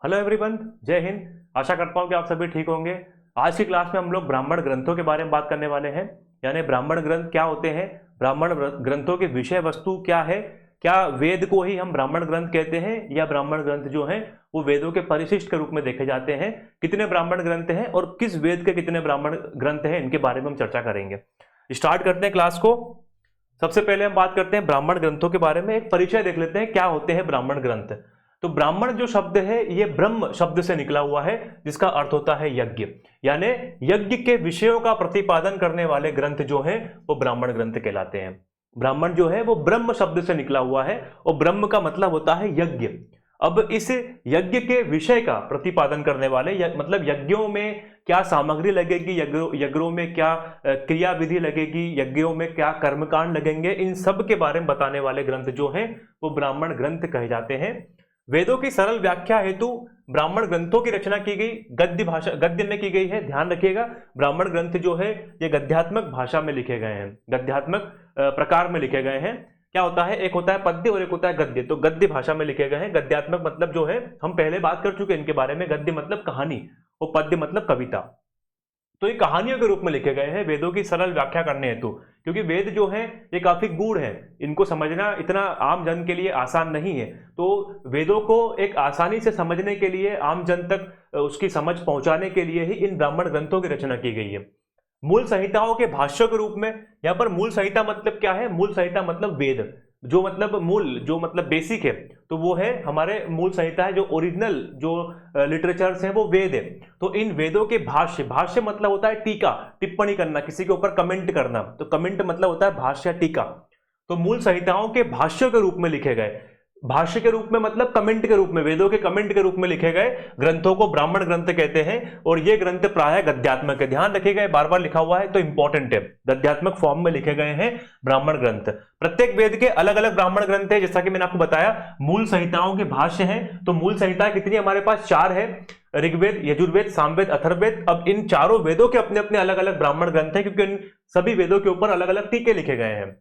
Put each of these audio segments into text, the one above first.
Hello everyone, जय हिंद। आशा करता हूँ कि आप सभी ठीक होंगे। आज की क्लास में हम लोग ब्राह्मण ग्रंथों के बारे में बात करने वाले हैं। यानी ब्राह्मण ग्रंथ क्या होते हैं, ब्राह्मण ग्रंथों की विषय वस्तु क्या है, क्या वेद को ही हम ब्राह्मण ग्रंथ कहते हैं या ब्राह्मण ग्रंथ जो हैं वो वेदों के परिशिष्ट के रूप में देखे जाते हैं, कितने ब्राह्मण ग्रंथ हैं और किस वेद के कितने ब्राह्मण ग्रंथ हैं, इनके बारे में हम चर्चा करेंगे। स्टार्ट करते हैं क्लास को। सबसे पहले हम बात करते हैं ब्राह्मण ग्रंथों के बारे में। एक परिचय देख लेते हैं क्या होते हैं ब्राह्मण ग्रंथ। तो ब्राह्मण जो शब्द है ये ब्रह्म शब्द से निकला हुआ है, जिसका अर्थ होता है यज्ञ। यानी यज्ञ के विषयों का प्रतिपादन करने वाले ग्रंथ जो हैं वो ब्राह्मण ग्रंथ कहलाते हैं। ब्राह्मण जो है वो ब्रह्म शब्द से निकला हुआ है और ब्रह्म का मतलब होता है यज्ञ। अब इस यज्ञ के विषय का प्रतिपादन करने वाले मतलब यज्ञों में क्या सामग्री लगेगी, यज्ञों में क्या क्रिया विधि लगेगी, यज्ञों में क्या कर्मकांड लगेंगे, इन सब के बारे में बताने वाले ग्रंथ जो हैं वो ब्राह्मण ग्रंथ कहे जाते हैं। वेदों की सरल व्याख्या हेतु ब्राह्मण ग्रंथों की रचना की गई, गद्य में की गई है। ध्यान रखिएगा, ब्राह्मण ग्रंथ जो है ये गद्यात्मक भाषा में लिखे गए हैं, गद्यात्मक प्रकार में लिखे गए हैं। क्या होता है, एक होता है पद्य और एक होता है गद्य। तो गद्य भाषा में लिखे गए हैं। गद्यात्मक मतलब जो है हम पहले बात कर चुके हैं इनके बारे में। गद्य मतलब कहानी और पद्य मतलब कविता। तो ये कहानियों के रूप में लिखे गए हैं वेदों की सरल व्याख्या करने हेतु, क्योंकि वेद जो है ये काफी गूढ़ है, इनको समझना इतना आम जन के लिए आसान नहीं है। तो वेदों को एक आसानी से समझने के लिए, आम जन तक उसकी समझ पहुंचाने के लिए ही इन ब्राह्मण ग्रंथों की रचना की गई है। मूल संहिताओं के भाष्यों के रूप में, यहाँ पर मूल संहिता मतलब क्या है, मूल संहिता मतलब वेद, जो मतलब मूल, जो मतलब बेसिक है, तो वो है हमारे मूल संहिता है। जो ओरिजिनल जो लिटरेचर्स हैं वो वेद है। तो इन वेदों के भाष्य, भाष्य मतलब होता है टीका, टिप्पणी करना, किसी के ऊपर कमेंट करना। तो कमेंट मतलब होता है भाष्य, टीका। तो मूल संहिताओं के भाष्यों के रूप में लिखे गए, भाष्य के रूप में मतलब कमेंट के रूप में, वेदों के कमेंट के रूप में लिखे गए ग्रंथों को ब्राह्मण ग्रंथ कहते हैं। और ये ग्रंथ प्रायः गद्यात्मक है। ध्यान रखिएगा, बार बार लिखा हुआ है तो इंपॉर्टेंट है। गद्यात्मक फॉर्म में लिखे गए हैं ब्राह्मण ग्रंथ। प्रत्येक वेद के अलग अलग ब्राह्मण ग्रंथ है, जैसा कि मैंने आपको बताया। मूल संहिताओं के भाष्य हैं, तो मूल संहिताएं कितनी हमारे पास, 4 है। ऋग्वेद, यजुर्वेद, सामवेद, अथर्ववेद। अब इन चारों वेदों के अपने अपने अलग अलग ब्राह्मण ग्रंथ हैं, क्योंकि इन सभी वेदों के ऊपर अलग अलग टीके लिखे गए हैं।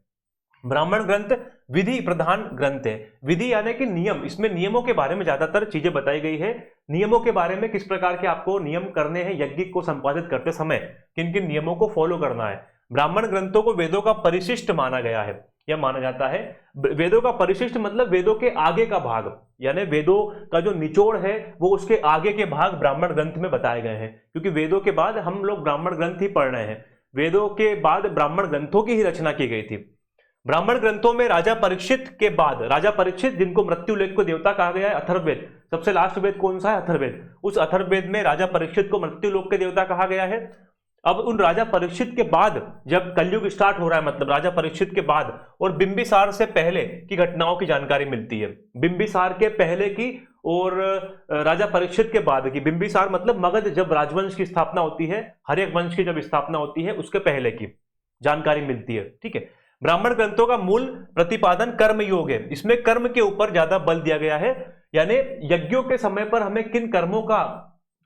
ब्राह्मण ग्रंथ विधि प्रधान ग्रंथ है। विधि यानी कि नियम, इसमें नियमों के बारे में ज्यादातर चीजें बताई गई है। नियमों के बारे में, किस प्रकार के आपको नियम करने हैं यज्ञ को संपादित करते समय, किन किन नियमों को फॉलो करना है। ब्राह्मण ग्रंथों को वेदों का परिशिष्ट माना गया है, यह माना जाता है। वेदों का परिशिष्ट मतलब वेदों के आगे का भाग, यानी वेदों का जो निचोड़ है वो उसके आगे के भाग ब्राह्मण ग्रंथ में बताए गए हैं। क्योंकि वेदों के बाद हम लोग ब्राह्मण ग्रंथ ही पढ़ रहे हैं, वेदों के बाद ब्राह्मण ग्रंथों की ही रचना की गई थी। ब्राह्मण ग्रंथों में राजा परीक्षित के बाद, राजा परीक्षित जिनको मृत्यु लेख को देवता कहा गया है, अथर्ववेद, सबसे लास्ट वेद कौन सा है, अथर्ववेद। उस अथर्ववेद में राजा परीक्षित को मृत्यु लोक के देवता कहा गया है। अब उन राजा परीक्षित के बाद जब कलयुग स्टार्ट हो रहा है, मतलब राजा परीक्षित के बाद और बिंबिसार से पहले की घटनाओं की जानकारी मिलती है। बिंबिसार के पहले की और राजा परीक्षित के बाद की। बिंबिसार मतलब मगध, जब राजवंश की स्थापना होती है, हर एक वंश की जब स्थापना होती है उसके पहले की जानकारी मिलती है। ठीक है। ब्राह्मण ग्रंथों का मूल प्रतिपादन कर्म योग है। इसमें कर्म के ऊपर ज्यादा बल दिया गया है, यानी यज्ञों के समय पर हमें किन कर्मों का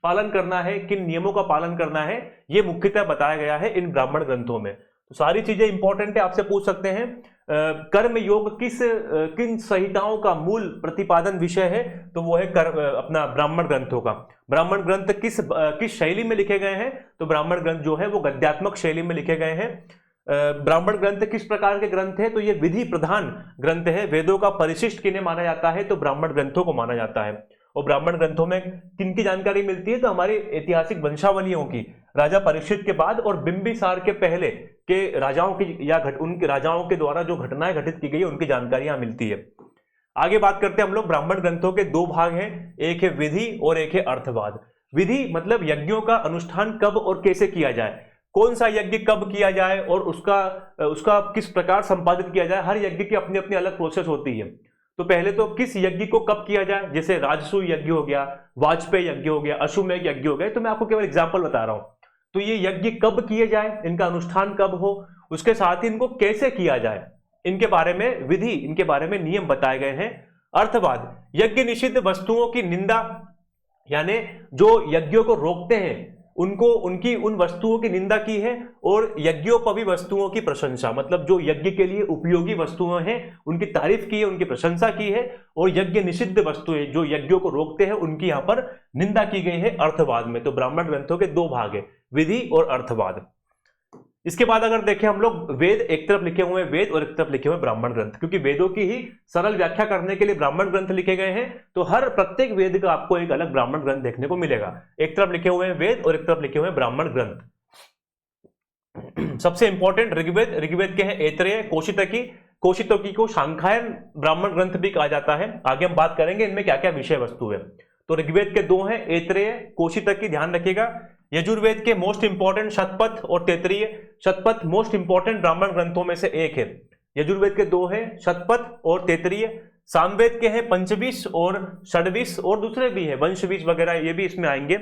पालन करना है, किन नियमों का पालन करना है, यह मुख्यतः बताया गया है इन ब्राह्मण ग्रंथों में। तो सारी चीजें इंपॉर्टेंट है, आपसे पूछ सकते हैं कर्म योग किन संहिताओं का मूल प्रतिपादन विषय है, तो वो है अपना ब्राह्मण ग्रंथों का। ब्राह्मण ग्रंथ किस शैली में लिखे गए हैं, तो ब्राह्मण ग्रंथ जो है वो गद्यात्मक शैली में लिखे गए हैं। ब्राह्मण ग्रंथ किस प्रकार के ग्रंथ है, तो ये विधि प्रधान ग्रंथ है। वेदों का परिशिष्ट किन्हें माना जाता है, तो ब्राह्मण ग्रंथों को माना जाता है। और ब्राह्मण ग्रंथों में किन की जानकारी मिलती है, तो हमारी ऐतिहासिक वंशावलियों की, राजा परीक्षित के बाद और बिंबिसार के पहले के राजाओं की या उनके राजाओं के द्वारा जो घटनाएं घटित की गई उनकी जानकारी यहां मिलती है। आगे बात करते हैं हम लोग। ब्राह्मण ग्रंथों के 2 भाग हैं, एक है विधि और एक है अर्थवाद। विधि मतलब यज्ञों का अनुष्ठान कब और कैसे किया जाए, कौन सा यज्ञ कब किया जाए और उसका किस प्रकार संपादित किया जाए। हर यज्ञ की अपनी अपनी अलग प्रोसेस होती है। तो पहले तो किस यज्ञ को कब किया जाए, जैसे राजसूय यज्ञ हो गया, वाजपेयी यज्ञ हो गया, अश्वमेध यज्ञ हो गया। तो मैं आपको केवल एग्जांपल बता रहा हूं। तो ये यज्ञ कब किए जाए, इनका अनुष्ठान कब हो, उसके साथ ही इनको कैसे किया जाए, इनके बारे में विधि, इनके बारे में नियम बताए गए हैं। अर्थवाद, यज्ञ निषिद्ध वस्तुओं की निंदा, यानी जो यज्ञों को रोकते हैं उनको उनकी उन वस्तुओं की निंदा की है, और यज्ञोपवी वस्तुओं की प्रशंसा, मतलब जो यज्ञ के लिए उपयोगी वस्तुएं हैं उनकी तारीफ की है, उनकी प्रशंसा की है, और यज्ञ निषिद्ध वस्तुएं जो यज्ञों को रोकते हैं उनकी यहाँ पर निंदा की गई है अर्थवाद में। तो ब्राह्मण ग्रंथों के दो भाग है, विधि और अर्थवाद। इसके बाद अगर देखें हम लोग, वेद एक तरफ लिखे हुए हैं वेद और एक तरफ लिखे हुए ब्राह्मण ग्रंथ, क्योंकि वेदों की ही सरल व्याख्या करने के लिए ब्राह्मण ग्रंथ लिखे गए हैं, तो हर प्रत्येक वेद का आपको एक अलग ब्राह्मण ग्रंथ देखने को मिलेगा। एक तरफ लिखे हुए हैं वेद और एक तरफ लिखे हुए हैं ब्राह्मण ग्रंथ। सबसे इंपॉर्टेंट ऋग्वेद, ऋग्वेद के हैं ऐतरेय, कौशितकी, कौशितकी को शांखायन ब्राह्मण ग्रंथ भी कहा जाता है। आगे हम बात करेंगे इनमें क्या क्या विषय वस्तु है। तो ऋग्वेद के दो हैं, ऐतरेय, कौशितकी, ध्यान रखिएगा। यजुर्वेद के मोस्ट इंपॉर्टेंट शतपथ और तैतरीय। शतपथ मोस्ट इंपॉर्टेंट ब्राह्मण ग्रंथों में से एक है। यजुर्वेद के दो हैं, शतपथ और तैतरीय। सामवेद के हैं पंचविश और षडविश, और दूसरे भी हैं वंशविश वगैरह, ये भी इसमें आएंगे।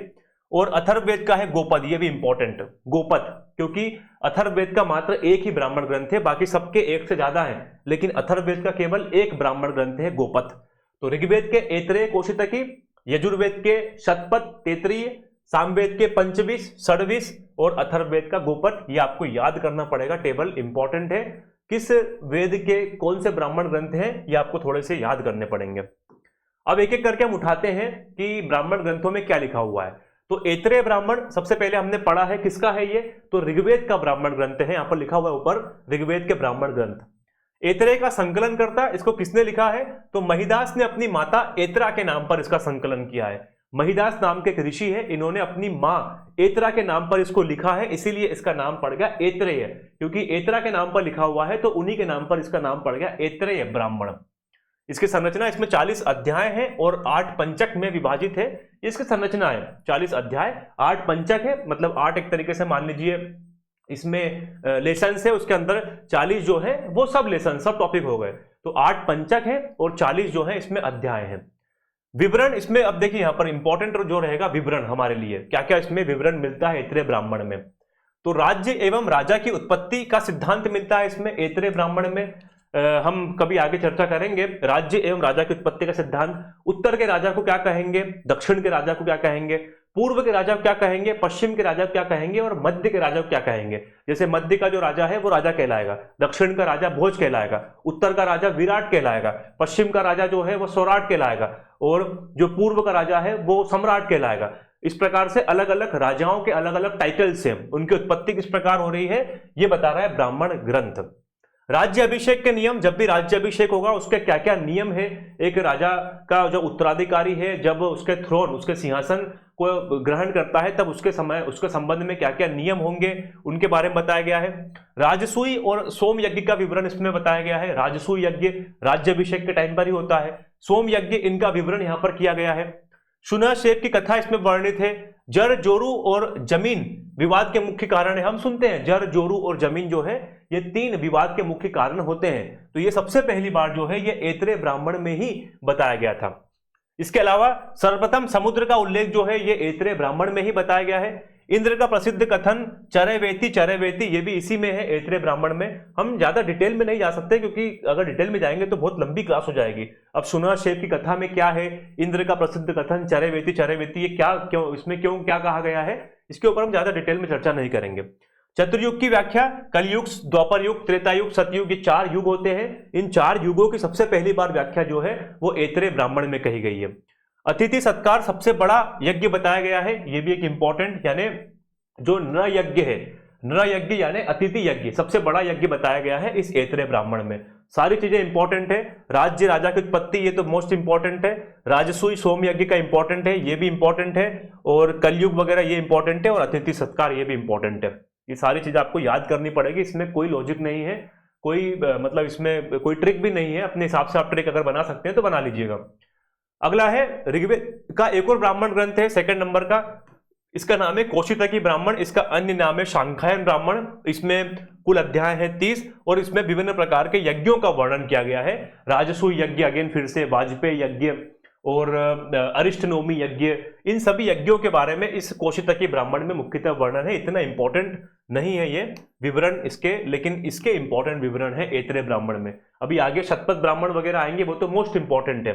और अथर्ववेद का है गोपद, ये भी इंपॉर्टेंट गोपद, क्योंकि अथर्ववेद का मात्र एक ही ब्राह्मण ग्रंथ है, बाकी सबके एक से ज्यादा है, लेकिन अथर्ववेद का केवल एक ब्राह्मण ग्रंथ है, गोपथ। तो ऋग्वेद के ऐतरेय, कौशितकी, यजुर्वेद के शतपथ, तैतरीय, सामवेद के पंचविश, षडविश और अथर्ववेद का गोपथ। ये आपको याद करना पड़ेगा, टेबल इंपॉर्टेंट है। किस वेद के कौन से ब्राह्मण ग्रंथ हैं ये आपको थोड़े से याद करने पड़ेंगे। अब एक एक करके हम उठाते हैं कि ब्राह्मण ग्रंथों में क्या लिखा हुआ है। तो ऐतरेय ब्राह्मण सबसे पहले हमने पढ़ा है, किसका है ये, तो ऋग्वेद का ब्राह्मण ग्रंथ है। यहाँ पर लिखा हुआ है ऊपर, ऋग्वेद के ब्राह्मण ग्रंथ। ऐतरेय का संकलन करता, इसको किसने लिखा है, तो महिदास ने अपनी माता ऐतरा के नाम पर इसका संकलन किया है। महिदास नाम के एक ऋषि है, इन्होंने अपनी मां ऐतरा के नाम पर इसको लिखा है, इसीलिए इसका नाम पड़ गया ऐतरेय, क्योंकि ऐतरा के नाम पर लिखा हुआ है तो उन्हीं के नाम पर इसका नाम पड़ गया ऐतरेय ब्राह्मण। इसकी संरचना, इसमें 40 अध्याय हैं और 8 पंचक में विभाजित है। इसकी संरचना है 40 अध्याय, 8 पंचक है, मतलब 8 एक तरीके से मान लीजिए इसमें लेसन है, उसके अंदर 40 जो है वो सब लेसन, सब टॉपिक हो गए। तो 8 पंचक है और 40 जो है इसमें अध्याय है। विवरण इसमें, अब देखिए यहाँ पर इंपॉर्टेंट जो रहेगा विवरण हमारे लिए, क्या क्या इसमें विवरण मिलता है ऐतरेय ब्राह्मण में। तो राज्य एवं राजा की उत्पत्ति का सिद्धांत मिलता है इसमें ऐतरेय ब्राह्मण में। हम कभी आगे चर्चा करेंगे राज्य एवं राजा की उत्पत्ति का सिद्धांत। उत्तर के राजा को क्या कहेंगे, दक्षिण के राजा को क्या कहेंगे, पूर्व के राजा को क्या कहेंगे, पश्चिम के राजा को क्या कहेंगे, और मध्य के राजा को क्या कहेंगे। जैसे मध्य का जो राजा है वो राजा कहलाएगा, दक्षिण का राजा भोज कहलाएगा, उत्तर का राजा विराट कहलाएगा, पश्चिम का राजा जो है वो सौराट कहलाएगा, और जो पूर्व का राजा है वो सम्राट कहलाएगा। इस प्रकार से अलग अलग राजाओं के अलग अलग टाइटल्स हैं, उनकी उत्पत्ति किस प्रकार हो रही है ये बता रहा है ब्राह्मण ग्रंथ। राज्य अभिषेक के नियम, जब भी राज्य अभिषेक होगा उसके क्या क्या नियम है। एक राजा का जो उत्तराधिकारी है जब उसके थ्रोन, उसके सिंहासन को ग्रहण करता है तब उसके समय उसके संबंध में क्या क्या नियम होंगे उनके बारे में बताया गया है। राजसूय और सोम यज्ञ का विवरण इसमें बताया गया है। राजसूय यज्ञ राज्याभिषेक के टाइम पर ही होता है, सोम यज्ञ इनका विवरण यहाँ पर किया गया है। शुनशेप की कथा इसमें वर्णित है। जर जोरू और जमीन विवाद के मुख्य कारण है। हम सुनते हैं जर जोरू और जमीन जो है ये 3 विवाद के मुख्य कारण होते हैं, तो ये सबसे पहली बार जो है ये ऐतरेय ब्राह्मण में ही बताया गया था। इसके अलावा सर्वप्रथम समुद्र का उल्लेख जो है ये ऐतरेय ब्राह्मण में ही बताया गया है। इंद्र का प्रसिद्ध कथन चरैवेति चरैवेति, ये भी इसी में है ऐतरेय ब्राह्मण में। हम ज्यादा डिटेल में नहीं जा सकते क्योंकि अगर डिटेल में जाएंगे तो बहुत लंबी क्लास हो जाएगी। अब शुनशेप की कथा में क्या है, इंद्र का प्रसिद्ध कथन चरैवेति चरैवेति, ये क्या, क्यों, इसमें क्यों क्या कहा गया है, इसके ऊपर हम ज्यादा डिटेल में चर्चा नहीं करेंगे। चतुर्युग की व्याख्या, कलयुग, द्वापर युग, त्रेता युग, सतयुग, ये 4 युग होते हैं। इन 4 युगों की सबसे पहली बार व्याख्या जो है वो ऐतरेय ब्राह्मण में कही गई है। अतिथि सत्कार सबसे बड़ा यज्ञ बताया गया है, ये भी एक इंपॉर्टेंट, यानी जो नर यज्ञ है, नर यज्ञ यानी अतिथि यज्ञ, सबसे बड़ा यज्ञ बताया गया है इस ऐतरेय ब्राह्मण में। सारी चीजें इंपॉर्टेंट है। राज्य राजा की उत्पत्ति ये तो मोस्ट इंपॉर्टेंट है। राजसूय सोम यज्ञ का इंपॉर्टेंट है, ये भी इंपॉर्टेंट है। और कलयुग वगैरह ये इंपॉर्टेंट है, और अतिथि सत्कार ये भी इंपॉर्टेंट है। ये सारी चीजें आपको याद करनी पड़ेगी, इसमें कोई लॉजिक नहीं है, कोई मतलब इसमें कोई ट्रिक भी नहीं है। अपने हिसाब से आप ट्रिक अगर बना सकते हैं तो बना लीजिएगा। अगला है ऋग्वेद का एक और ब्राह्मण ग्रंथ है 2nd नंबर का, इसका नाम है कौशितकी ब्राह्मण। इसका अन्य नाम है शांखायन ब्राह्मण। इसमें कुल अध्याय है 30 और इसमें विभिन्न प्रकार के यज्ञों का वर्णन किया गया है। राजसूय यज्ञ, अगेन फिर से वाजपेयी यज्ञ और अरिष्टनोमी यज्ञ, इन सभी यज्ञों के बारे में इस कौशितकी ब्राह्मण में मुख्यतः वर्णन है। इतना इंपॉर्टेंट नहीं है ये विवरण इसके, लेकिन इसके इंपॉर्टेंट विवरण है ऐतरेय ब्राह्मण में। अभी आगे शतपथ ब्राह्मण वगैरह आएंगे, वो तो मोस्ट इंपॉर्टेंट है।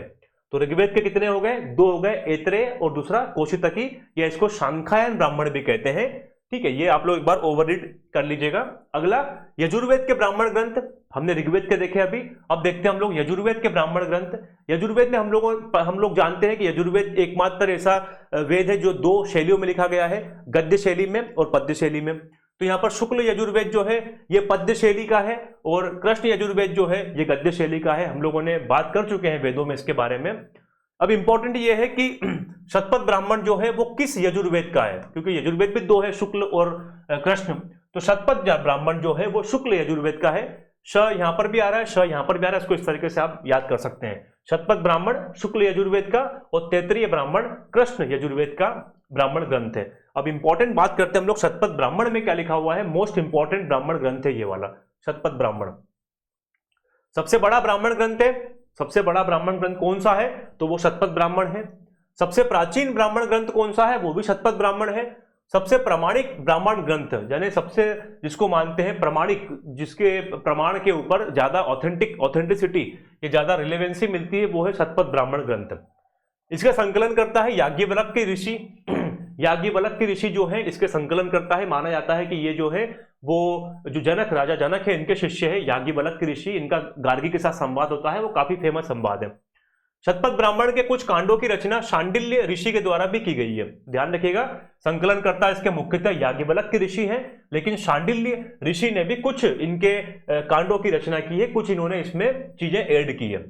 तो ऋग्वेद के कितने हो गए? 2 हो गए, ऐतरेय और दूसरा कौशितकी, या इसको शांखायन ब्राह्मण भी कहते हैं। ठीक है, ये आप लोग एक बार ओवररीड कर लीजिएगा। अगला यजुर्वेद के ब्राह्मण ग्रंथ, हमने ऋग्वेद के देखे अभी, अब देखते हैं हम लोग यजुर्वेद के ब्राह्मण ग्रंथ। यजुर्वेद में हम लोग जानते हैं कि यजुर्वेद एकमात्र ऐसा वेद है जो 2 शैलियों में लिखा गया है, गद्य शैली में और पद्य शैली में। तो यहाँ पर शुक्ल यजुर्वेद जो है ये पद्य शैली का है और कृष्ण यजुर्वेद जो है ये गद्य शैली का है। हम लोगों ने बात कर चुके हैं वेदों में इसके बारे में। अब इंपॉर्टेंट ये है कि शतपथ ब्राह्मण जो है वो किस यजुर्वेद का है, क्योंकि यजुर्वेद भी 2 है, शुक्ल और कृष्ण। तो शतपथ ब्राह्मण जो है वो शुक्ल यजुर्वेद का है। श यहां पर भी आ रहा है, श यहां पर भी आ रहा है, इसको इस तरीके से आप याद कर सकते हैं। शतपथ ब्राह्मण शुक्ल यजुर्वेद का और तैतरीय ब्राह्मण कृष्ण यजुर्वेद का ब्राह्मण ग्रंथ है। अब इंपॉर्टेंट बात करते हैं हम लोग शतपथ ब्राह्मण में क्या लिखा हुआ है। मोस्ट इंपॉर्टेंट ब्राह्मण ग्रंथ है ये वाला शतपथ ब्राह्मण, सबसे बड़ा ब्राह्मण ग्रंथ है। सबसे बड़ा ब्राह्मण ग्रंथ कौन सा है? तो वो शतपथ ब्राह्मण है। सबसे प्राचीन ब्राह्मण ग्रंथ कौन सा है? वो भी शतपथ ब्राह्मण है। सबसे प्रमाणिक ब्राह्मण ग्रंथ, यानी सबसे जिसको मानते हैं प्रमाणिक, जिसके प्रमाण के ऊपर ज्यादा ऑथेंटिसिटी या ज्यादा रिलेवेंसी मिलती है, वो है शतपथ ब्राह्मण ग्रंथ। इसका संकलन करता है याज्ञवल्क्य के ऋषि। याज्ञवल्क्य के ऋषि जो है इसके संकलन करता है। माना जाता है कि ये जो है वो जो जनक, राजा जनक है, इनके शिष्य है याज्ञवल्क्य ऋषि। इनका गार्गी के साथ संवाद होता है, वो काफी फेमस संवाद है। शतपथ ब्राह्मण के कुछ कांडों की रचना शांडिल्य ऋषि के द्वारा भी की गई है। ध्यान रखिएगा, संकलन करता इसके मुख्यतः याज्ञवल्क्य ऋषि हैं, लेकिन शांडिल्य ऋषि ने भी कुछ इनके कांडों की रचना की है, कुछ इन्होंने इसमें चीजें ऐड की है।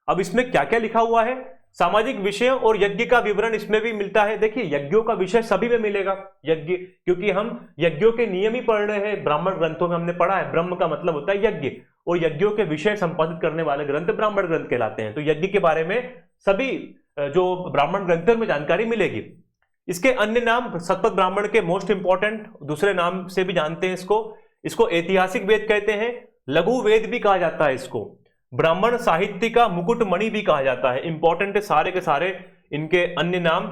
अब इसमें क्या क्या लिखा हुआ है? सामाजिक विषयों और यज्ञ का विवरण इसमें भी मिलता है। देखिए, यज्ञों का विषय सभी में मिलेगा, यज्ञ, क्योंकि हम यज्ञों के नियम ही पढ़ रहे हैं। ब्राह्मण ग्रंथों में हमने पढ़ा है ब्रह्म का मतलब होता है यज्ञ, और यज्ञों के विषय संपादित करने वाले ग्रंथ ब्राह्मण ग्रंथ कहलाते हैं। तो यज्ञ के बारे में सभी जो ब्राह्मण ग्रंथों में जानकारी मिलेगी। इसके अन्य नाम शतपथ ब्राह्मण के मोस्ट इंपॉर्टेंट दूसरे नाम से भी जानते हैं इसको ऐतिहासिक वेद कहते हैं, लघु वेद भी कहा जाता है, इसको ब्राह्मण साहित्य का मुकुटमणि भी कहा जाता है। इंपॉर्टेंट है सारे के सारे इनके अन्य नाम।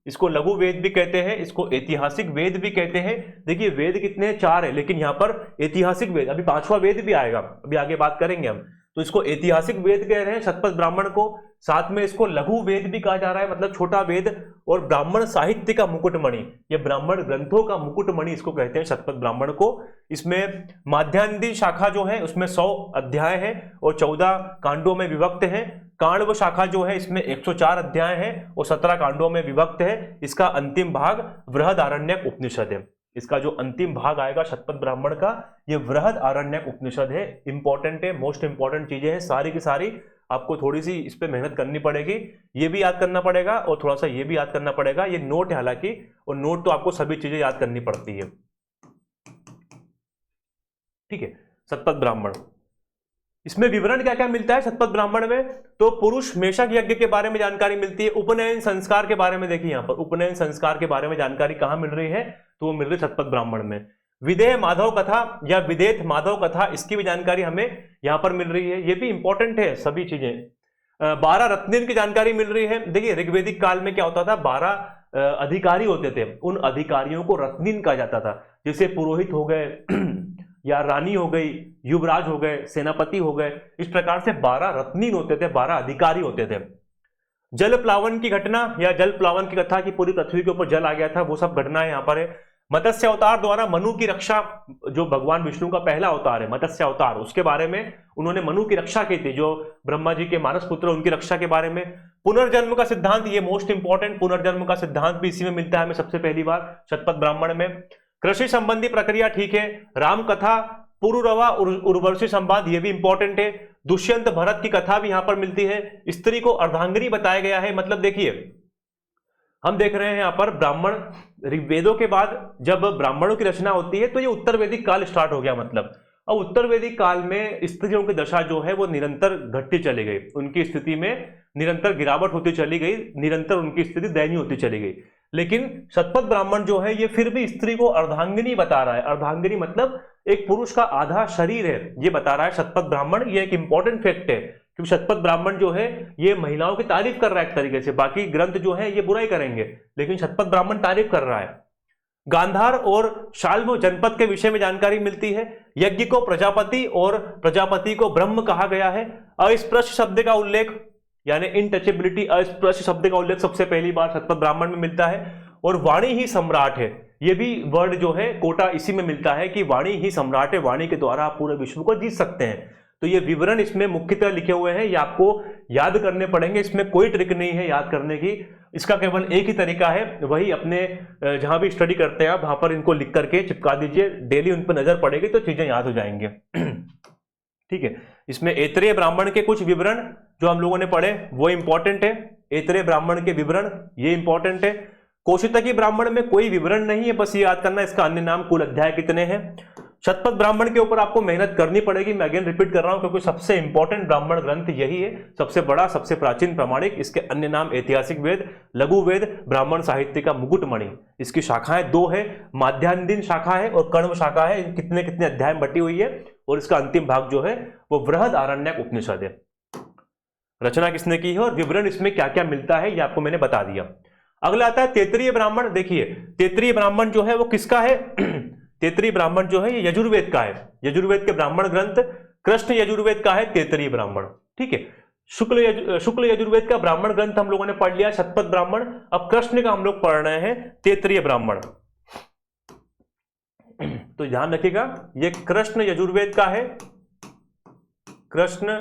इसको लघु वेद भी कहते हैं, इसको ऐतिहासिक वेद भी कहते हैं। देखिए वेद कितने हैं? 4 है, लेकिन यहाँ पर ऐतिहासिक वेद, अभी 5वां वेद भी आएगा, अभी आगे बात करेंगे हम। तो इसको ऐतिहासिक वेद कह रहे हैं शतपथ ब्राह्मण को, साथ में इसको लघु वेद भी कहा जा रहा है, मतलब छोटा वेद, और ब्राह्मण साहित्य का मुकुटमणि, ये ब्राह्मण ग्रंथों का मुकुटमणि इसको कहते हैं शतपथ ब्राह्मण को। इसमें माध्यान्दी शाखा जो है उसमें 100 अध्याय है और 14 कांडों में विभक्त है। कांडव शाखा जो है इसमें 104 अध्याय हैं और 17 कांडों में विभक्त है। इसका अंतिम भाग बृहदारण्यक उपनिषद है। इसका जो अंतिम भाग आएगा शतपथ ब्राह्मण का, ये बृहदारण्यक उपनिषद है। इंपॉर्टेंट है, मोस्ट इंपॉर्टेंट चीजें हैं सारी की सारी। आपको थोड़ी सी इस पे मेहनत करनी पड़ेगी, ये भी याद करना पड़ेगा और थोड़ा सा ये भी याद करना पड़ेगा। ये नोट है हालांकि, और नोट तो आपको सभी चीजें याद करनी पड़ती है। ठीक है, शतपथ ब्राह्मण, इसमें विवरण क्या क्या मिलता है शतपथ ब्राह्मण में? तो पुरुष मेषक यज्ञ के बारे में जानकारी मिलती है। उपनयन संस्कार के बारे में देखिए, यहाँ पर उपनयन संस्कार के बारे में जानकारी कहाँ मिल रही है? तो वो मिल रही है शतपथ ब्राह्मण में। विदेह माधव कथा या विदेह माधव कथा, इसकी भी जानकारी हमें यहाँ पर मिल रही है, ये भी इंपॉर्टेंट है सभी चीजें। 12 रत्निन की जानकारी मिल रही है। देखिए ऋग्वेदिक काल में क्या होता था, 12 अधिकारी होते थे, उन अधिकारियों को रत्निन कहा जाता था। जैसे पुरोहित हो गए या रानी हो गई, युवराज हो गए, सेनापति हो गए, इस प्रकार से 12 रत्निन होते थे, 12 अधिकारी होते थे। जल प्लावन की घटना या जल प्लावन की कथा की पूरी पृथ्वी के ऊपर जल आ गया था, वो सब घटनाएं यहाँ पर है। मत्स्य अवतार द्वारा मनु की रक्षा, जो भगवान विष्णु का पहला अवतार है मत्स्य अवतार, उसके बारे में उन्होंने मनु की रक्षा की थी, जो ब्रह्मा जी के मानस पुत्र, उनकी रक्षा के बारे में। पुनर्जन्म का सिद्धांत, ये मोस्ट इंपॉर्टेंट, पुनर्जन्म का सिद्धांत भी इसी में मिलता है हमें सबसे पहली बार शतपथ ब्राह्मण में। कृषि संबंधी प्रक्रिया, ठीक है। राम कथा, पुरुरवा उर्वशी संवाद, ये भी इंपॉर्टेंट है। दुष्यंत भरत की कथा भी यहां पर मिलती है। स्त्री को अर्धांगिनी बताया गया है। मतलब देखिए, हम देख रहे हैं यहां पर ब्राह्मण ऋग्वेदों के बाद जब ब्राह्मणों की रचना होती है तो ये उत्तर वैदिक काल स्टार्ट हो गया। मतलब अब उत्तर वैदिक काल में स्त्रियों की दशा जो है वो निरंतर घटती चली गई, उनकी स्थिति में निरंतर गिरावट होती चली गई, निरंतर उनकी स्थिति दयनीय होती चली गई। लेकिन शतपथ ब्राह्मण जो है ये फिर भी स्त्री को अर्धांगिनी बता रहा है। अर्धांगिनी मतलब एक पुरुष का आधा शरीर है, ये बता रहा है शतपथ ब्राह्मण। ये एक इंपॉर्टेंट फैक्ट है, क्योंकि शतपथ ब्राह्मण जो है ये महिलाओं की तारीफ कर रहा है एक तरीके से। बाकी ग्रंथ जो है ये बुराई करेंगे, लेकिन शतपथ ब्राह्मण तारीफ कर रहा है। गांधार और शाल्व जनपद के विषय में जानकारी मिलती है। यज्ञ को प्रजापति और प्रजापति को ब्रह्म कहा गया है। अस्पृश्य शब्द का उल्लेख, यानी इनटचेबिलिटी, अस्पृश्य शब्द का उल्लेख सबसे पहली बार शतपथ ब्राह्मण में मिलता है। और वाणी ही सम्राट है, ये भी वर्ड जो है कोटा इसी में मिलता है कि वाणी ही सम्राट है, वाणी के द्वारा आप पूरे विश्व को जीत सकते हैं। तो ये विवरण इसमें मुख्यतः लिखे हुए हैं, ये आपको याद करने पड़ेंगे, इसमें कोई ट्रिक नहीं है याद करने की। इसका केवल एक ही तरीका है, वही अपने जहां भी स्टडी करते हैं आप वहां पर इनको लिख करके चिपका दीजिए, डेली उन पर नजर पड़ेगी तो चीजें याद हो जाएंगे। ठीक है, इसमें ऐतरेय ब्राह्मण के कुछ विवरण जो हम लोगों ने पढ़े वो इंपॉर्टेंट है। ऐतरेय ब्राह्मण के विवरण ये इंपॉर्टेंट है। कौशितकी ब्राह्मण में कोई विवरण नहीं है, बस ये याद करना इसका अन्य नाम, कुल अध्याय कितने हैं। शतपथ ब्राह्मण के ऊपर आपको मेहनत करनी पड़ेगी, मैं अगेन रिपीट कर रहा हूं क्योंकि सबसे इंपॉर्टेंट ब्राह्मण ग्रंथ यही है, सबसे बड़ा, सबसे प्राचीन, प्रमाणिक। इसके अन्य नाम ऐतिहासिक वेद, लघु वेद, ब्राह्मण साहित्य का मुकुटमणि। इसकी शाखाएं दो है, माध्यान्दिन शाखा है और कर्म शाखा है, कितने कितने अध्याय में बटी हुई है। और इसका अंतिम भाग जो है वो बृहद आरण्यक उपनिषद है। रचना किसने की है और विवरण इसमें क्या क्या मिलता है ये आपको मैंने बता दिया। अगला आता है तैतरीय ब्राह्मण। देखिए तैतरीय ब्राह्मण जो है वो किसका है? तैतरीय ब्राह्मण जो है ये यजुर्वेद का है। यजुर्वेद के ब्राह्मण ग्रंथ कृष्ण यजुर्वेद का है तैतरीय ब्राह्मण। ठीक है, शुक्ल यजुर्वेद का ब्राह्मण ग्रंथ हम लोगों ने पढ़ लिया शतपथ ब्राह्मण। अब कृष्ण का हम लोग पढ़ रहे हैं तैतरीय ब्राह्मण। तो ध्यान रखिएगा ये कृष्ण यजुर्वेद का है, कृष्ण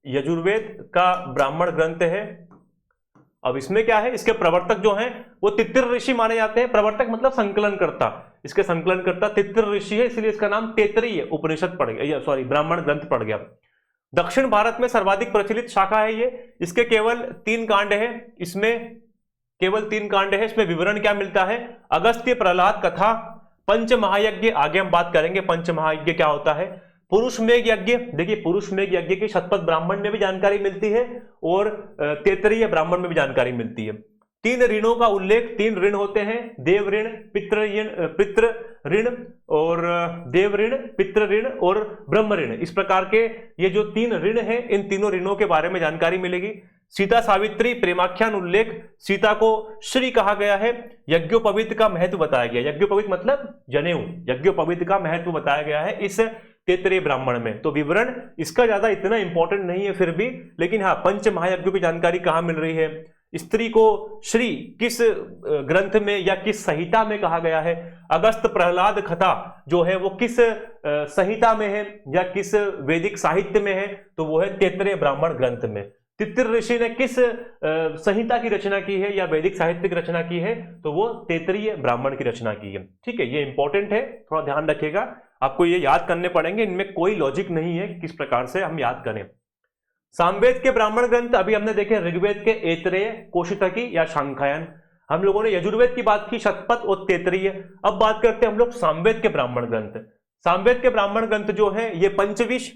यजुर्वेद का ब्राह्मण ग्रंथ है। अब इसमें क्या है, इसके प्रवर्तक जो हैं वो तित्तिर ऋषि माने जाते हैं। प्रवर्तक मतलब संकलन करता, इसके संकलन करता तित्तिर ऋषि है, इसलिए इसका नाम तैतरीय उपनिषद पड़ गया, सॉरी ब्राह्मण ग्रंथ पड़ गया। दक्षिण भारत में सर्वाधिक प्रचलित शाखा है ये। इसके केवल 3 कांड है, इसमें केवल 3 कांड है। इसमें विवरण क्या मिलता है? अगस्त्य प्रहलाद कथा, पंच महायज्ञ, आगे हम बात करेंगे पंच महायज्ञ क्या होता है। पुरुष मेघ यज्ञ, देखिए पुरुष मेघ यज्ञ की शतपथ ब्राह्मण में भी जानकारी मिलती है और तैतरीय ब्राह्मण में भी जानकारी मिलती है। 3 ऋणों का उल्लेख, 3 ऋण होते हैं, देव ऋण, पितृ ऋण और देव ऋण, पितृ ऋण और ब्रह्म ऋण। इस प्रकार के ये जो 3 ऋण हैं, इन तीनों ऋणों के बारे में जानकारी मिलेगी। सीता सावित्री प्रेमाख्यान उल्लेख, सीता को श्री कहा गया है। यज्ञोपवीत का महत्व बताया गया, यज्ञोपवीत मतलब जनेऊ, यज्ञोपवीत का महत्व बताया गया है इस तैतरीय ब्राह्मण में। तो विवरण इसका ज्यादा इतना इंपॉर्टेंट नहीं है फिर भी, लेकिन हाँ पंच महायज्ञों की जानकारी कहाँ मिल रही है। स्त्री को श्री किस ग्रंथ में या किस संहिता में कहा गया है। अगस्त प्रहलाद कथा जो है वो किस संहिता में है या किस वैदिक साहित्य में है, तो वो है तैतरीय ब्राह्मण ग्रंथ में। तित्तिर ऋषि ने किस संहिता की रचना की है या वैदिक साहित्य की रचना की है, तो वो तैतरीय ब्राह्मण की रचना की है। ठीक है, ये इंपॉर्टेंट है, थोड़ा ध्यान रखिएगा, आपको ये याद करने पड़ेंगे, इनमें कोई लॉजिक नहीं है किस प्रकार से हम याद करें। सामवेद के ब्राह्मण ग्रंथ अभी हमने देखे, ऋग्वेद के ऐतरेय, कौशितकी या शांखायन। हम लोगों ने यजुर्वेद की बात की, शतपथ और तैतरीय। अब बात करते हैं हम लोग सामवेद के ब्राह्मण ग्रंथ। सामवेद के ब्राह्मण ग्रंथ जो है ये पंचविश,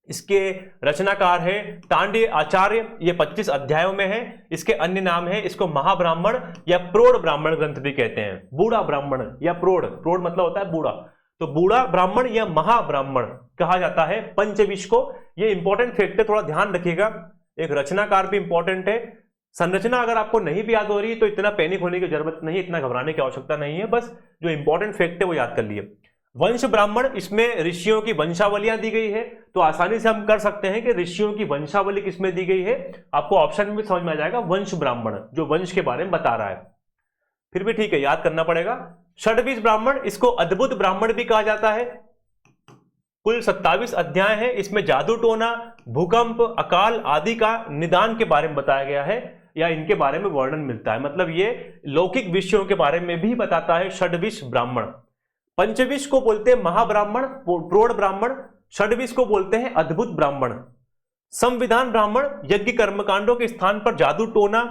इसके रचनाकार है तांडीय आचार्य, ये 25 अध्यायों में है। इसके अन्य नाम है, इसको महाब्राह्मण या प्रौढ़ ब्राह्मण ग्रंथ भी कहते हैं। बूढ़ा ब्राह्मण या प्रौढ़, प्रौढ़ मतलब होता है बूढ़ा, तो बूढ़ा ब्राह्मण या महाब्राह्मण कहा जाता है पंचविश को। ये इंपॉर्टेंट फैक्ट है, थोड़ा ध्यान रखिएगा। एक रचनाकार भी इंपॉर्टेंट है। संरचना अगर आपको नहीं भी याद हो रही है तो इतना पैनिक होने की जरूरत नहीं है, इतना घबराने की आवश्यकता नहीं है, बस जो इंपॉर्टेंट फैक्ट है वो याद कर लिए। वंश ब्राह्मण, इसमें ऋषियों की वंशावलियां दी गई है, तो आसानी से हम कर सकते हैं कि ऋषियों की वंशावली किसमें दी गई है, आपको ऑप्शन में भी समझ में आ जाएगा, वंश ब्राह्मण जो वंश के बारे में बता रहा है। फिर भी ठीक है, याद करना पड़ेगा। षड्विश ब्राह्मण, इसको अद्भुत ब्राह्मण भी कहा जाता है। कुल 27 अध्याय है, इसमें जादू टोना, भूकंप, अकाल आदि का निदान के बारे में बताया गया है या इनके बारे में वर्णन मिलता है, मतलब ये लौकिक विषयों के बारे में भी बताता है षड्विश ब्राह्मण। पंचविश को बोलते हैं महाब्राह्मण, प्रौढ़ ब्राह्मण। षड्विश को बोलते हैं अद्भुत ब्राह्मण। संविधान ब्राह्मण, यज्ञ कर्मकांडों के स्थान पर जादू टोना,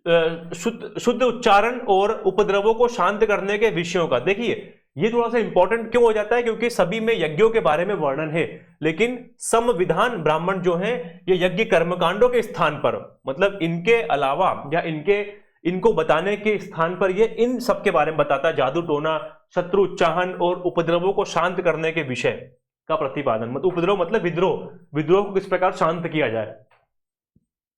शुद्ध उच्चारण और उपद्रवों को शांत करने के विषयों का। देखिए ये थोड़ा सा इंपॉर्टेंट क्यों हो जाता है, क्योंकि सभी में यज्ञों के बारे में वर्णन है, लेकिन संविधान ब्राह्मण जो है ये यज्ञ कर्मकांडों के स्थान पर, मतलब इनके अलावा या इनको बताने के स्थान पर ये इन सब के बारे में बताता है। जादू टोना, शत्रु उच्चाहन और उपद्रवों को शांत करने के विषय का प्रतिपादन, मतलब उपद्रव मतलब विद्रोह, विद्रोह को किस प्रकार शांत किया जाए।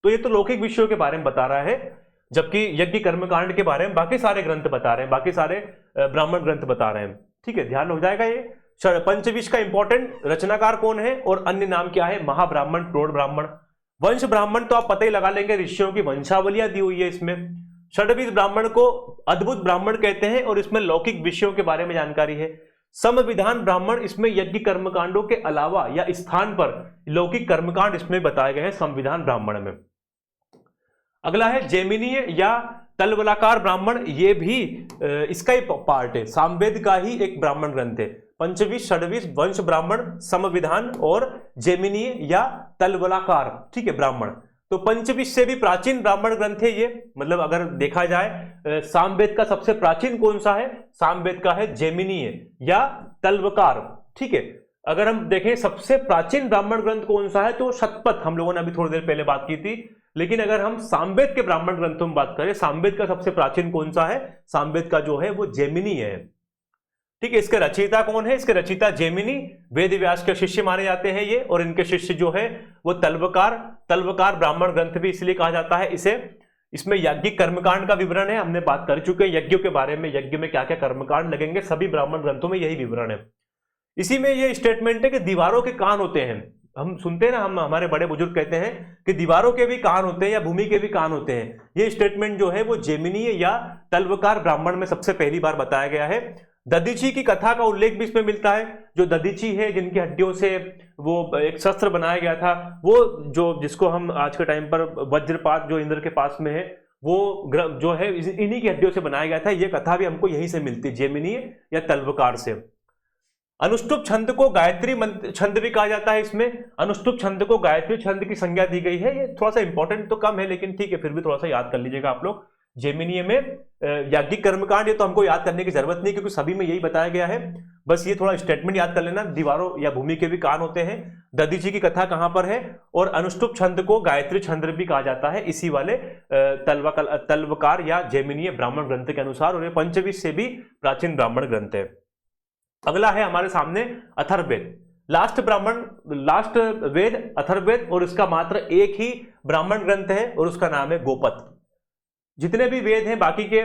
तो ये तो लौकिक विषयों के बारे में बता रहा है, जबकि यज्ञ कर्मकांड के बारे में बाकी सारे ग्रंथ बता रहे हैं, बाकी सारे ब्राह्मण ग्रंथ बता रहे हैं। ठीक है, ध्यान हो जाएगा ये। पंचविश का इंपॉर्टेंट रचनाकार कौन है और अन्य नाम क्या है, महाब्राह्मण, प्रौढ़ ब्राह्मण। वंश ब्राह्मण तो आप पता ही लगा लेंगे, ऋषियों की वंशावलियां दी हुई है इसमें। षड्विध ब्राह्मण को अद्भुत ब्राह्मण कहते हैं और इसमें लौकिक विषयों के बारे में जानकारी है। समविधान ब्राह्मण, इसमें यज्ञ कर्मकांडों के अलावा या स्थान पर लौकिक कर्मकांड इसमें बताए गए हैं संविधान ब्राह्मण में। अगला है जैमिनीय या तलवलाकार ब्राह्मण, ये भी इसका ही पार्ट है, सामवेद का ही एक ब्राह्मण ग्रंथ है। पंचविश, षड्विश, वंश ब्राह्मण, समविधान और जैमिनीय या तलवलाकार, ठीक है, ब्राह्मण। तो पंचविश से भी प्राचीन ब्राह्मण ग्रंथ है ये, मतलब अगर देखा जाए सामवेद का सबसे प्राचीन कौन सा है, सामवेद का है जैमिनीय या तलवकार, ठीक है। अगर हम देखें सबसे प्राचीन ब्राह्मण ग्रंथ कौन सा है तो शतपथ, हम लोगों ने अभी थोड़ी देर पहले बात की थी। लेकिन अगर हम सामवेद के ब्राह्मण ग्रंथों में बात करें, सामवेद का सबसे प्राचीन कौन सा है, सामवेद का जो है वो जैमिनी है, ठीक है। इसके रचयिता कौन है, इसके रचयिता जैमिनी, वेद व्यास के शिष्य माने जाते हैं ये, और इनके शिष्य जो है वो तलवकार ब्राह्मण ग्रंथ भी इसलिए कहा जाता है इसे। इसमें यज्ञिक कर्मकांड का विवरण है, हमने बात कर चुके हैं यज्ञों के बारे में, यज्ञ में क्या क्या कर्मकांड लगेंगे, सभी ब्राह्मण ग्रंथों में यही विवरण है। इसी में ये स्टेटमेंट है कि दीवारों के कान होते हैं, हम सुनते हैं ना, हम हमारे बड़े बुजुर्ग कहते हैं कि दीवारों के भी कान होते हैं या भूमि के भी कान होते हैं। ये स्टेटमेंट जो है वो जैमिनीय या तलवकार ब्राह्मण में सबसे पहली बार बताया गया है। दधीची की कथा का उल्लेख भी इसमें मिलता है। जो दधीची है, जिनकी हड्डियों से वो एक शस्त्र बनाया गया था, वो जो जिसको हम आज के टाइम पर वज्रपात जो इंद्र के पास में है, वो जो है इन्हीं की हड्डियों से बनाया गया था। ये कथा भी हमको यहीं से मिलती है, जैमिनीय या तलवकार से। अनुष्टुप छंद को गायत्री छंद भी कहा जाता है। इसमें अनुष्टुप छंद को गायत्री छंद की संज्ञा दी गई है। ये थोड़ा सा इंपॉर्टेंट तो कम है, लेकिन ठीक है, फिर भी थोड़ा सा याद कर लीजिएगा आप लोग। जैमिनीय में याज्ञिक कर्मकांड, ये तो हमको याद करने की जरूरत नहीं, क्योंकि सभी में यही बताया गया है। बस ये थोड़ा स्टेटमेंट याद कर लेना, दीवारों या भूमि के भी कान होते हैं। दधीची की कथा कहां पर है, और अनुष्टुप छंद को गायत्री छंद भी कहा जाता है, इसी वाले तलवकार या जैमिनीय ब्राह्मण ग्रंथ के अनुसार, और ये पंचविश से भी प्राचीन ब्राह्मण ग्रंथ है। अगला है हमारे सामने अथर्ववेद, लास्ट वेद अथर्ववेद, और इसका मात्र एक ही ब्राह्मण ग्रंथ है और उसका नाम है गोपथ। जितने भी वेद हैं बाकी के,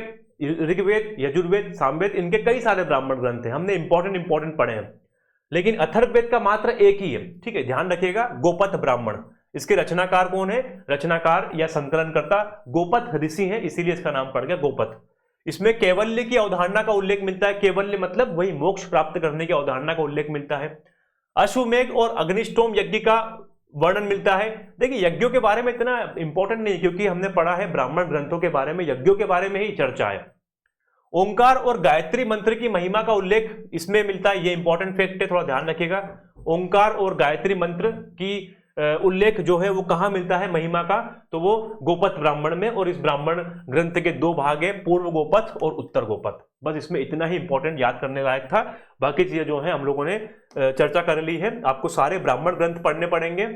ऋग्वेद, यजुर्वेद, सामवेद, इनके कई सारे ब्राह्मण ग्रंथ हैं, हमने इंपॉर्टेंट पढ़े हैं, लेकिन अथर्ववेद का मात्र एक ही है, ठीक है, ध्यान रखिएगा, गोपथ ब्राह्मण। इसके रचनाकार कौन है, रचनाकार या संकलनकर्ता गोपथ ऋषि हैं, इसीलिए इसका नाम पड़ गया गोपथ। इसमें कैवल्य की अवधारणा का उल्लेख मिलता है। कैवल्य मतलब वही मोक्ष प्राप्त करने की अवधारणा का उल्लेख मिलता है। अश्वमेघ और अग्निष्टोम यज्ञ का वर्णन मिलता है। देखिए यज्ञों के बारे में इतना इंपॉर्टेंट नहीं, क्योंकि हमने पढ़ा है ब्राह्मण ग्रंथों के बारे में, यज्ञों के बारे में ही चर्चा है। ओंकार और गायत्री मंत्र की महिमा का उल्लेख इसमें मिलता है, ये इंपॉर्टेंट फैक्ट है, थोड़ा ध्यान रखिएगा। ओंकार और गायत्री मंत्र की उल्लेख जो है वो कहाँ मिलता है महिमा का, तो वो गोपथ ब्राह्मण में, और इस ब्राह्मण ग्रंथ के दो भाग है, पूर्व गोपथ और उत्तर गोपथ। बस इसमें इतना ही इंपॉर्टेंट याद करने लायक था, बाकी चीजें जो है हम लोगों ने चर्चा कर ली है। आपको सारे ब्राह्मण ग्रंथ पढ़ने पड़ेंगे,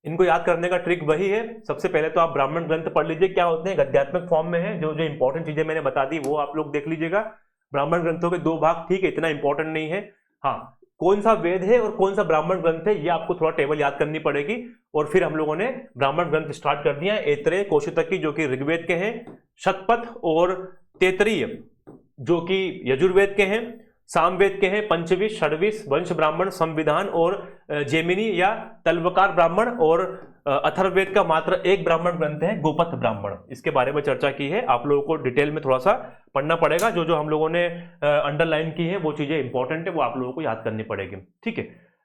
इनको याद करने का ट्रिक वही है, सबसे पहले तो आप ब्राह्मण ग्रंथ पढ़ लीजिए, क्या होते हैं गद्यात्मक फॉर्म में है, जो जो इंपॉर्टेंट चीजें मैंने बता दी वो आप लोग देख लीजिएगा। ब्राह्मण ग्रंथों के दो भाग, ठीक है, इतना इंपॉर्टेंट नहीं है। हाँ, कौन सा वेद है और कौन सा ब्राह्मण ग्रंथ है, ये आपको थोड़ा टेबल याद करनी पड़ेगी। और फिर हम लोगों ने ब्राह्मण ग्रंथ स्टार्ट कर दिया है, ऐत्रेय, कौशितकी जो कि ऋग्वेद के हैं, शतपथ और तैत्तिरीय जो कि यजुर्वेद के हैं, सामवेद के हैं पंचविश, षड्विश, वंश ब्राह्मण, संविधान और जैमिनी या तलवकार ब्राह्मण, और अथर्ववेद का मात्र एक ब्राह्मण ग्रंथ है गोपथ ब्राह्मण। इसके बारे में चर्चा की है, आप लोगों को डिटेल में थोड़ा सा पढ़ना पड़ेगा। जो जो हम लोगों ने अंडरलाइन की है वो चीजें इंपॉर्टेंट है, वो आप लोगों को याद करनी पड़ेगी, ठीक है।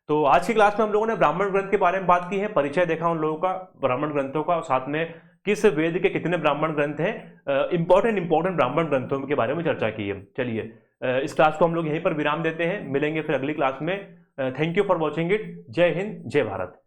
तो आज की क्लास में हम लोगों ने ब्राह्मण ग्रंथ के बारे में बात की है, परिचय देखा उन लोगों का ब्राह्मण ग्रंथों का, और साथ में किस वेद के कितने ब्राह्मण ग्रंथ हैं, इंपॉर्टेंट ब्राह्मण ग्रंथों के बारे में चर्चा की है। चलिए इस क्लास को हम लोग यहीं पर विराम देते हैं, मिलेंगे फिर अगली क्लास में। Thank you for watching it. जय हिंद, जय भारत।